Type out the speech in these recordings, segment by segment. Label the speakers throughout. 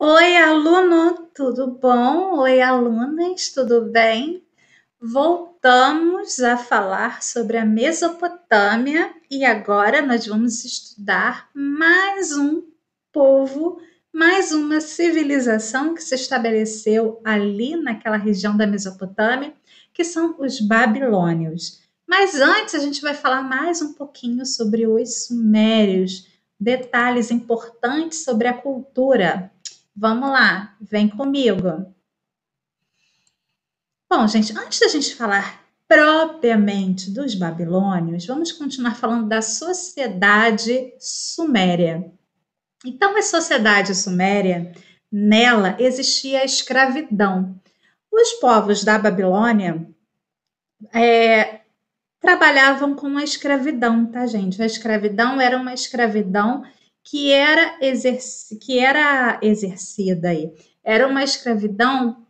Speaker 1: Oi, aluno, tudo bom? Oi, alunas, tudo bem? Voltamos a falar sobre a Mesopotâmia e agora nós vamos estudar mais um povo, mais uma civilização que se estabeleceu ali naquela região da Mesopotâmia, que são os babilônios. Mas antes a gente vai falar mais um pouquinho sobre os sumérios, detalhes importantes sobre a cultura. Vamos lá, vem comigo. Bom, gente, antes da gente falar propriamente dos babilônios, vamos continuar falando da sociedade suméria. Então, a sociedade suméria, nela existia a escravidão. Os povos da Babilônia trabalhavam com a escravidão, tá, gente? A escravidão era uma escravidão que era exercida aí. Era uma escravidão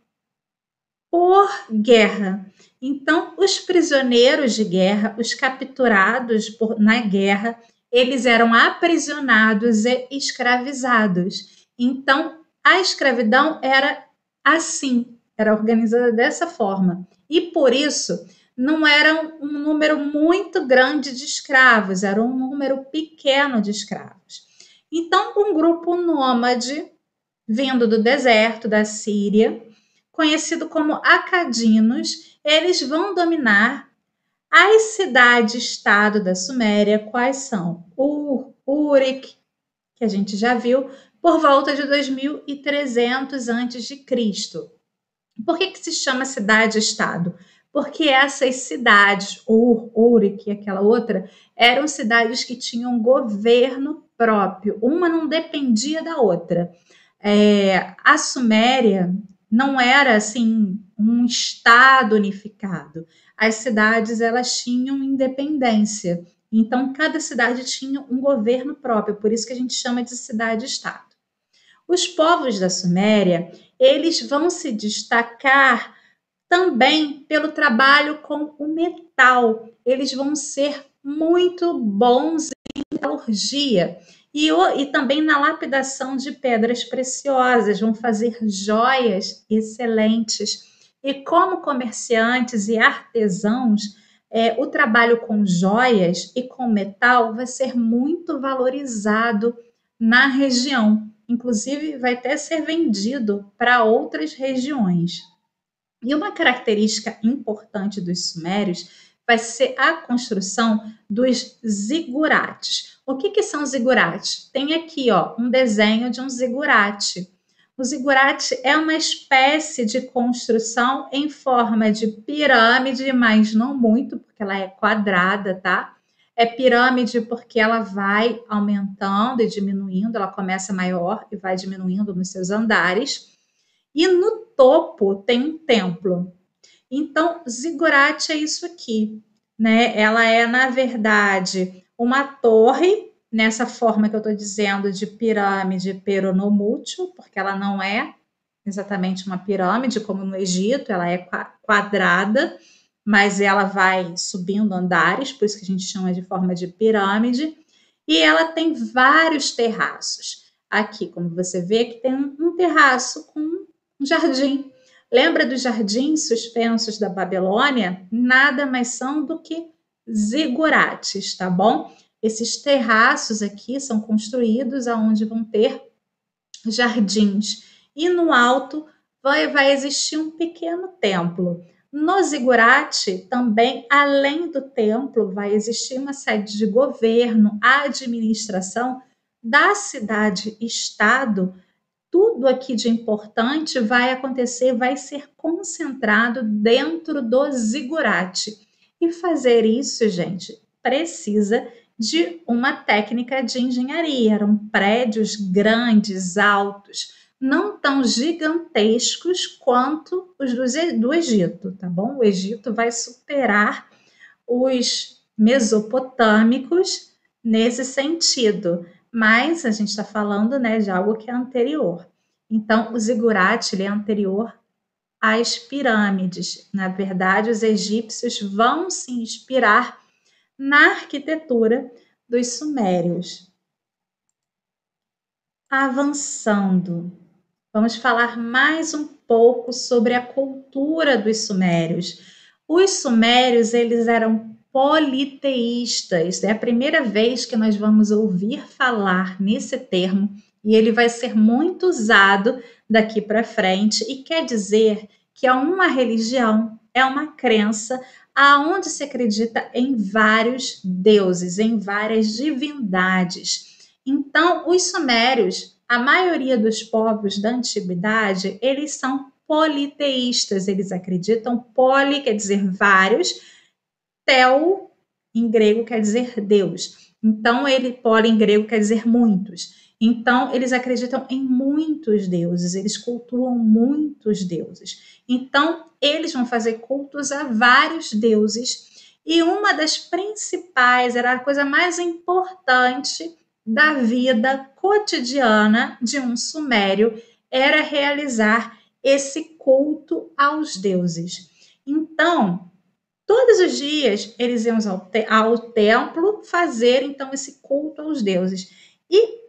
Speaker 1: por guerra. Então, os prisioneiros de guerra, os capturados na guerra, eles eram aprisionados e escravizados. Então, a escravidão era assim, era organizada dessa forma. E por isso, não era um número muito grande de escravos, era um número pequeno de escravos. Então, um grupo nômade vindo do deserto da Síria, conhecido como acadinos, eles vão dominar as cidades-estado da Suméria. Quais são? Uruk, que a gente já viu, por volta de 2300 a.C. Por que se chama cidade-estado? Porque essas cidades, Uruk e aquela outra, eram cidades que tinham governo próprio. Uma não dependia da outra. A Suméria não era assim um estado unificado. As cidades elas tinham independência. Então cada cidade tinha um governo próprio, por isso que a gente chama de cidade-estado. Os povos da Suméria, eles vão se destacar também pelo trabalho com o metal. Eles vão ser muito bons em metalurgia e também na lapidação de pedras preciosas, vão fazer joias excelentes. E como comerciantes e artesãos, o trabalho com joias e com metal vai ser muito valorizado na região. Inclusive, vai até ser vendido para outras regiões. E uma característica importante dos sumérios vai ser a construção dos zigurates. O que são zigurates? Tem aqui um desenho de um zigurate. O zigurate é uma espécie de construção em forma de pirâmide, mas não muito, porque ela é quadrada, tá? É pirâmide porque ela vai aumentando e diminuindo, ela começa maior e vai diminuindo nos seus andares. E no topo tem um templo. Então, zigurate é isso aqui, né? Ela é, na verdade, uma torre, nessa forma que eu estou dizendo de pirâmide peronomútil, porque ela não é exatamente uma pirâmide como no Egito, ela é quadrada, mas ela vai subindo andares, por isso que a gente chama de forma de pirâmide, e ela tem vários terraços. Aqui, como você vê, que tem um terraço com um jardim. Lembra dos jardins suspensos da Babilônia? Nada mais são do que zigurates, tá bom? Esses terraços aqui são construídos aonde vão ter jardins. E no alto vai existir um pequeno templo. No zigurate, também, além do templo, vai existir uma sede de governo, administração da cidade-estado. Tudo aqui de importante vai acontecer, vai ser concentrado dentro do zigurate. E fazer isso, gente, precisa de uma técnica de engenharia. Eram prédios grandes, altos, não tão gigantescos quanto os do Egito, tá bom? O Egito vai superar os mesopotâmicos nesse sentido, mas a gente está falando, né, de algo que é anterior. Então, o zigurate ele é anterior às pirâmides. Na verdade, os egípcios vão se inspirar na arquitetura dos sumérios. Avançando. Vamos falar mais um pouco sobre a cultura dos sumérios. Os sumérios, eles eram politeístas. É a primeira vez que nós vamos ouvir falar nesse termo e ele vai ser muito usado daqui para frente e quer dizer que é uma religião, é uma crença aonde se acredita em vários deuses, em várias divindades. Então, os sumérios, a maioria dos povos da antiguidade, eles são politeístas, eles acreditam, poli quer dizer vários, tel em grego quer dizer Deus. Então, poli em grego quer dizer muitos. Então, eles acreditam em muitos deuses, eles cultuam muitos deuses. Então, eles vão fazer cultos a vários deuses. E uma das principais, era a coisa mais importante da vida cotidiana de um sumério, era realizar esse culto aos deuses. Então, todos os dias eles iam ao templo fazer então esse culto aos deuses. E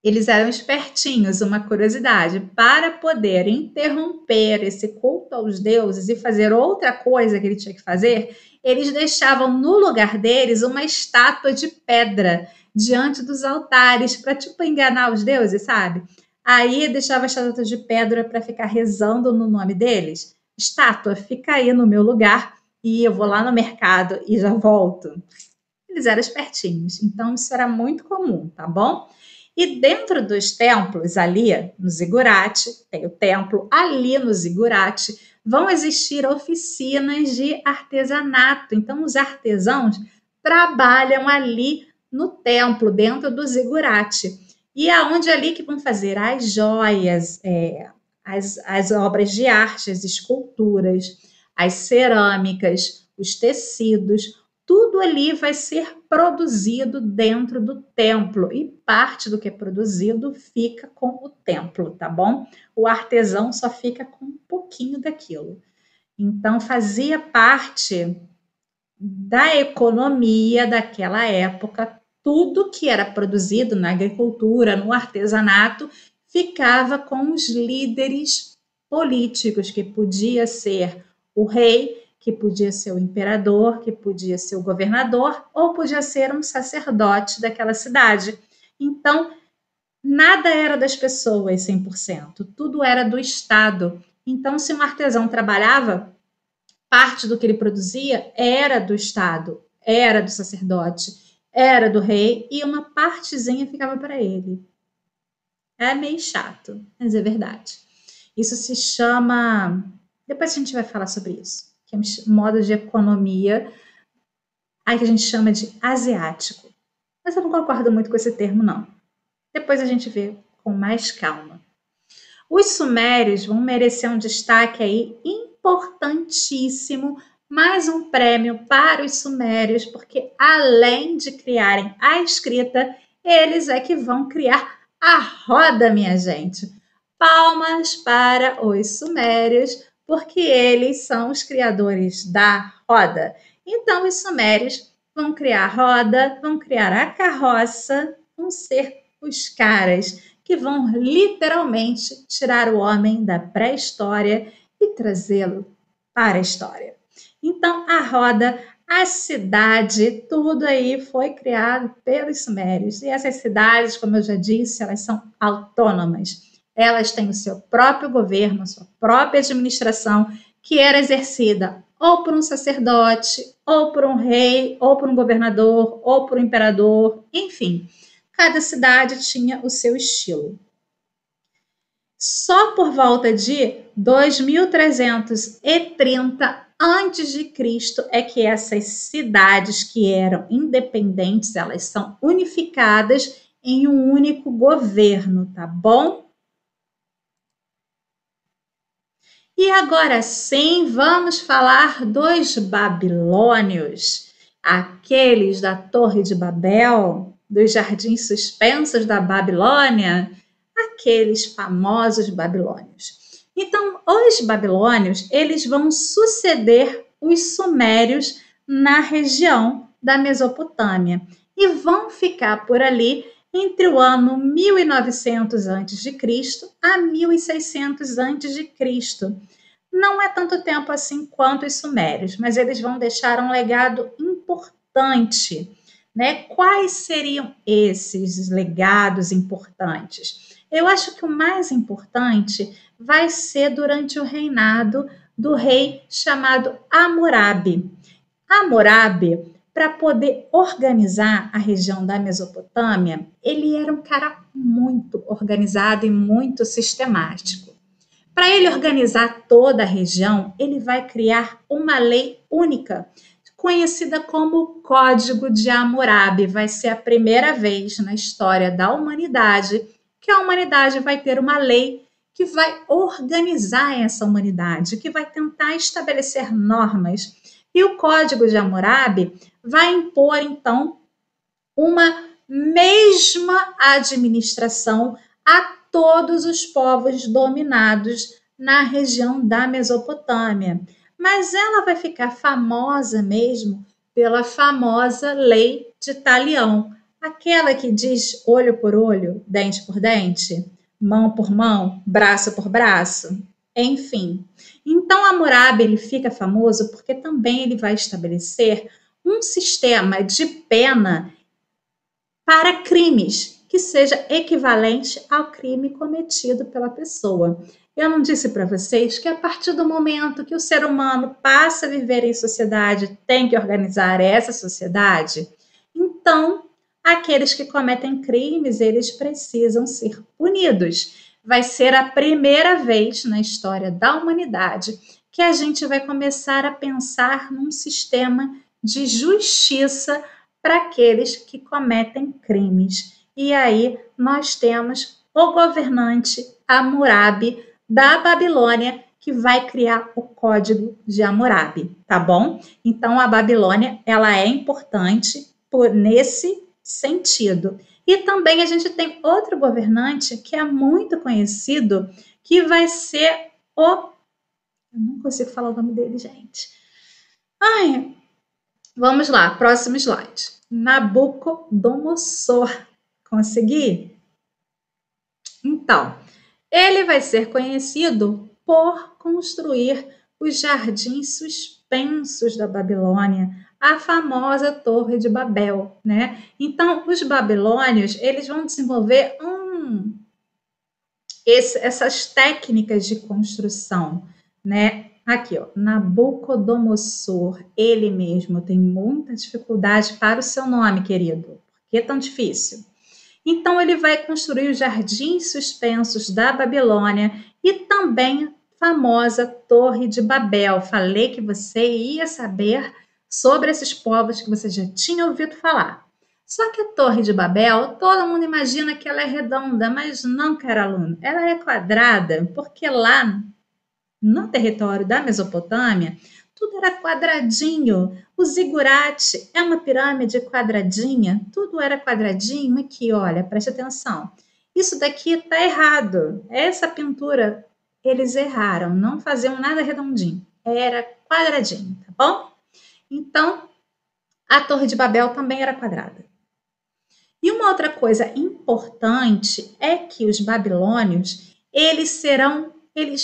Speaker 1: eles eram espertinhos, uma curiosidade, para poder interromper esse culto aos deuses e fazer outra coisa que ele tinha que fazer, eles deixavam no lugar deles uma estátua de pedra diante dos altares para tipo enganar os deuses, sabe? Aí deixava a estátua de pedra para ficar rezando no nome deles. Estátua, fica aí no meu lugar e eu vou lá no mercado e já volto. Eles eram espertinhos, então isso era muito comum, tá bom? E dentro dos templos, ali no zigurate, tem o templo ali no zigurate, vão existir oficinas de artesanato. Então, os artesãos trabalham ali no templo, dentro do zigurate. E aonde ali que vão fazer as joias, as obras de arte, as esculturas, as cerâmicas, os tecidos, tudo ali vai ser produzido dentro do templo e parte do que é produzido fica com o templo, tá bom? O artesão só fica com um pouquinho daquilo. Então, fazia parte da economia daquela época, tudo que era produzido na agricultura, no artesanato, ficava com os líderes políticos, que podia ser o rei, que podia ser o imperador, que podia ser o governador, ou podia ser um sacerdote daquela cidade. Então, nada era das pessoas 100%, tudo era do Estado. Então, se um artesão trabalhava, parte do que ele produzia era do Estado, era do sacerdote, era do rei, e uma partezinha ficava para ele. É meio chato, mas é verdade. Isso se chama... Depois a gente vai falar sobre isso, que é um modo de economia, aí que a gente chama de asiático. Mas eu não concordo muito com esse termo, não. Depois a gente vê com mais calma. Os sumérios vão merecer um destaque aí importantíssimo, mais um prêmio para os sumérios, porque além de criarem a escrita, eles é que vão criar a roda, minha gente. Palmas para os sumérios, porque eles são os criadores da roda. Então, os sumérios vão criar a roda, vão criar a carroça, vão ser os caras que vão literalmente tirar o homem da pré-história e trazê-lo para a história. Então, a roda, a cidade, tudo aí foi criado pelos sumérios. E essas cidades, como eu já disse, elas são autônomas. Elas têm o seu próprio governo, a sua própria administração, que era exercida ou por um sacerdote, ou por um rei, ou por um governador, ou por um imperador, enfim. Cada cidade tinha o seu estilo. Só por volta de 2330 antes de Cristo é que essas cidades que eram independentes, elas são unificadas em um único governo, tá bom? E agora sim, vamos falar dos babilônios, aqueles da Torre de Babel, dos jardins suspensos da Babilônia, aqueles famosos babilônios. Então, os babilônios, eles vão suceder os sumérios na região da Mesopotâmia e vão ficar por ali entre o ano 1900 a.C. a 1600 a.C. Não é tanto tempo assim quanto os sumérios, mas eles vão deixar um legado importante, né? Quais seriam esses legados importantes? Eu acho que o mais importante vai ser durante o reinado do rei chamado Hammurabi. Hammurabi, para poder organizar a região da Mesopotâmia, ele era um cara muito organizado e muito sistemático. Para ele organizar toda a região, ele vai criar uma lei única, conhecida como Código de Hammurabi. Vai ser a primeira vez na história da humanidade que a humanidade vai ter uma lei que vai organizar essa humanidade, que vai tentar estabelecer normas. E o Código de Hammurabi vai impor, então, uma mesma administração a todos os povos dominados na região da Mesopotâmia. Mas ela vai ficar famosa mesmo pela famosa Lei de Talião, aquela que diz olho por olho, dente por dente, mão por mão, braço por braço, enfim. Então, Hammurabi ele fica famoso porque também ele vai estabelecer um sistema de pena para crimes que seja equivalente ao crime cometido pela pessoa. Eu não disse para vocês que a partir do momento que o ser humano passa a viver em sociedade, tem que organizar essa sociedade? Então, aqueles que cometem crimes, eles precisam ser punidos. Vai ser a primeira vez na história da humanidade que a gente vai começar a pensar num sistema de justiça para aqueles que cometem crimes. E aí nós temos o governante Hammurabi da Babilônia, que vai criar o Código de Hammurabi, tá bom? Então a Babilônia, ela é importante nesse sentido. E também a gente tem outro governante que é muito conhecido, que vai ser o... Eu não consigo falar o nome dele, gente. Vamos lá, próximo slide. Nabucodonosor. Consegui? Então, ele vai ser conhecido por construir os jardins suspensos da Babilônia, a famosa Torre de Babel, né? Então, os babilônios, eles vão desenvolver essas técnicas de construção, né? Aqui, ó, Nabucodonosor, ele mesmo tem muita dificuldade para o seu nome, querido. Por que tão difícil? Então, ele vai construir os jardins suspensos da Babilônia e também a famosa Torre de Babel. Falei que você ia saber sobre esses povos que você já tinha ouvido falar. Só que a Torre de Babel, todo mundo imagina que ela é redonda, mas não, cara aluno. Ela é quadrada, porque lá no território da Mesopotâmia, tudo era quadradinho. O zigurate é uma pirâmide quadradinha, tudo era quadradinho. Aqui, olha, preste atenção. Isso daqui está errado. Essa pintura, eles erraram, não faziam nada redondinho. Era quadradinho, tá bom? Então, a Torre de Babel também era quadrada. E uma outra coisa importante é que os babilônios, eles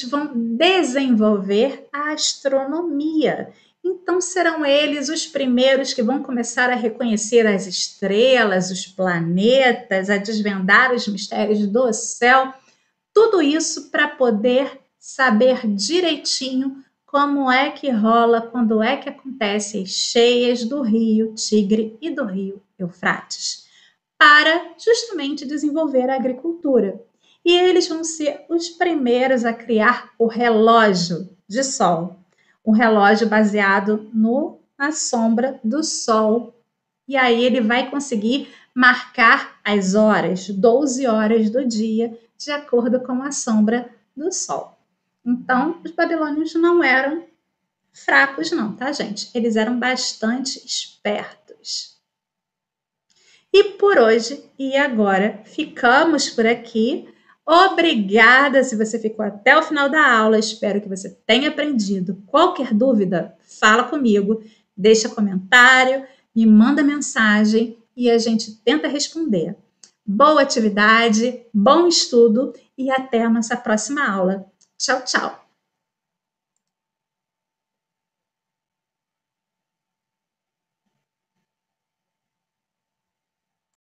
Speaker 1: vão desenvolver a astronomia. Então, serão eles os primeiros que vão começar a reconhecer as estrelas, os planetas, a desvendar os mistérios do céu. Tudo isso para poder saber direitinho como é que rola, quando é que acontecem as cheias do rio Tigre e do rio Eufrates, para justamente desenvolver a agricultura. E eles vão ser os primeiros a criar o relógio de sol, um relógio baseado na sombra do sol. E aí ele vai conseguir marcar as horas, 12 horas do dia, de acordo com a sombra do sol. Então, os babilônios não eram fracos não, tá, gente? Eles eram bastante espertos. E por hoje e agora ficamos por aqui. Obrigada se você ficou até o final da aula. Espero que você tenha aprendido. Qualquer dúvida, fala comigo, deixa comentário, me manda mensagem e a gente tenta responder. boa atividade, bom estudo e até a nossa próxima aula. Tchau, tchau!